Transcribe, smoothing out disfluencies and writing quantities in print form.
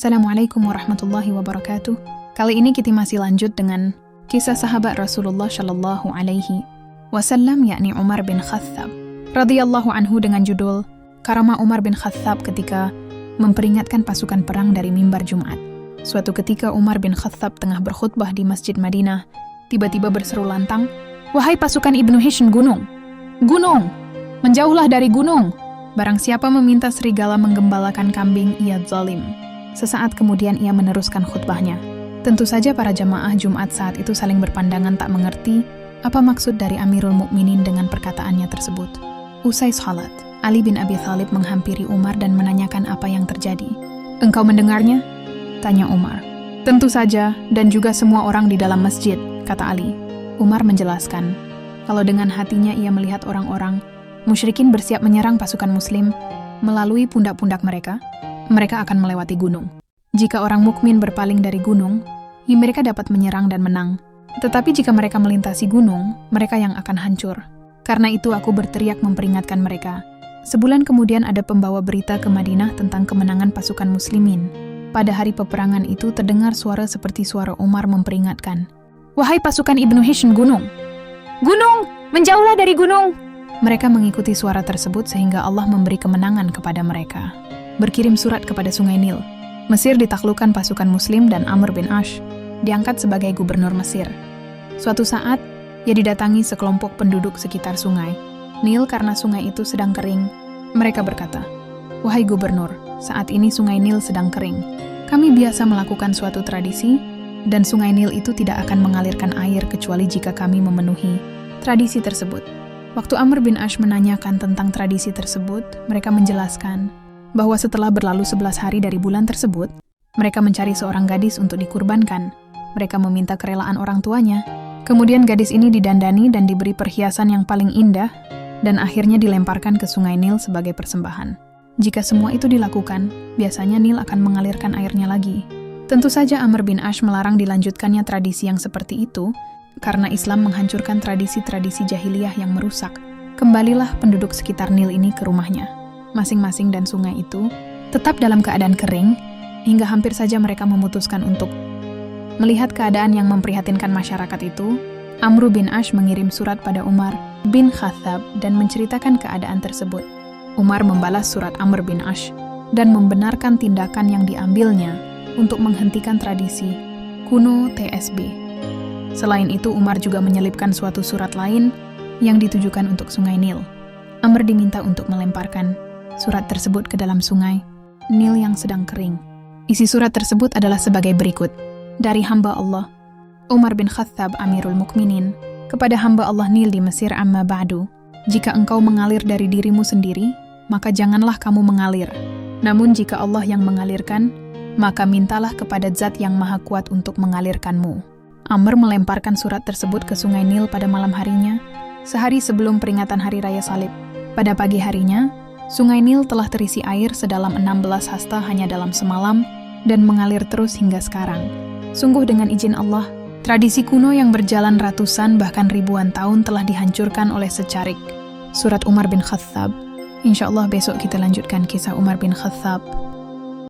Assalamualaikum warahmatullahi wabarakatuh. Kali ini kita masih lanjut dengan kisah sahabat Rasulullah Shallallahu Alaihi Wasallam, yakni Umar bin Khattab radhiyallahu anhu, dengan judul Karamah Umar bin Khattab ketika memperingatkan pasukan perang dari mimbar Jumat. Suatu ketika Umar bin Khattab tengah berkhutbah di Masjid Madinah, tiba-tiba berseru lantang, "Wahai pasukan Ibnu Hisham, gunung! Gunung! Menjauhlah dari gunung! Barang siapa meminta serigala menggembalakan kambing, ia zalim." Sesaat kemudian ia meneruskan khutbahnya. Tentu saja para jamaah Jumat saat itu saling berpandangan tak mengerti apa maksud dari Amirul Mukminin dengan perkataannya tersebut. Usai salat, Ali bin Abi Thalib menghampiri Umar dan menanyakan apa yang terjadi. "Engkau mendengarnya?" tanya Umar. "Tentu saja, dan juga semua orang di dalam masjid," kata Ali. Umar menjelaskan, kalau dengan hatinya ia melihat orang-orang musyrikin bersiap menyerang pasukan muslim melalui pundak-pundak mereka akan melewati gunung. Jika orang mukmin berpaling dari gunung, mereka dapat menyerang dan menang. Tetapi jika mereka melintasi gunung, mereka yang akan hancur. Karena itu aku berteriak memperingatkan mereka. Sebulan kemudian ada pembawa berita ke Madinah tentang kemenangan pasukan muslimin. Pada hari peperangan itu terdengar suara seperti suara Umar memperingatkan, "Wahai pasukan Ibnu Hisham, gunung! Gunung! Menjauhlah dari gunung!" Mereka mengikuti suara tersebut sehingga Allah memberi kemenangan kepada mereka. Berkirim surat kepada Sungai Nil. Mesir ditaklukkan pasukan muslim dan Amr bin Ash diangkat sebagai gubernur Mesir. Suatu saat, ia didatangi sekelompok penduduk sekitar sungai Nil karena sungai itu sedang kering. Mereka berkata, "Wahai gubernur, saat ini Sungai Nil sedang kering. Kami biasa melakukan suatu tradisi, dan Sungai Nil itu tidak akan mengalirkan air kecuali jika kami memenuhi tradisi tersebut." Waktu Amr bin Ash menanyakan tentang tradisi tersebut, mereka menjelaskan bahwa setelah berlalu 11 hari dari bulan tersebut, mereka mencari seorang gadis untuk dikurbankan. Mereka meminta kerelaan orang tuanya. Kemudian gadis ini didandani dan diberi perhiasan yang paling indah, dan akhirnya dilemparkan ke Sungai Nil sebagai persembahan. Jika semua itu dilakukan, biasanya Nil akan mengalirkan airnya lagi. Tentu saja Amr bin Ash melarang dilanjutkannya tradisi yang seperti itu, karena Islam menghancurkan tradisi-tradisi jahiliyah yang merusak. Kembalilah penduduk sekitar Nil ini ke rumahnya. Masing-masing dan sungai itu tetap dalam keadaan kering, hingga hampir saja mereka memutuskan untuk melihat keadaan yang memprihatinkan masyarakat itu. Amr bin Ash mengirim surat pada Umar bin Khattab dan menceritakan keadaan tersebut. Umar membalas surat Amr bin Ash dan membenarkan tindakan yang diambilnya untuk menghentikan tradisi kuno TSB. Selain itu, Umar juga menyelipkan suatu surat lain yang ditujukan untuk Sungai Nil. Amr diminta untuk melemparkan surat tersebut ke dalam Sungai Nil yang sedang kering. Isi surat tersebut adalah sebagai berikut. Dari hamba Allah, Umar bin Khattab Amirul Mukminin, kepada hamba Allah Nil di Mesir, amma ba'du. Jika engkau mengalir dari dirimu sendiri, maka janganlah kamu mengalir. Namun jika Allah yang mengalirkan, maka mintalah kepada Zat yang Maha Kuat untuk mengalirkanmu. Amr melemparkan surat tersebut ke Sungai Nil pada malam harinya, sehari sebelum peringatan Hari Raya Salib. Pada pagi harinya, Sungai Nil telah terisi air sedalam 16 hasta hanya dalam semalam dan mengalir terus hingga sekarang. Sungguh dengan izin Allah, tradisi kuno yang berjalan ratusan bahkan ribuan tahun telah dihancurkan oleh secarik. Surat Umar bin Khattab. Insya Allah besok kita lanjutkan kisah Umar bin Khattab.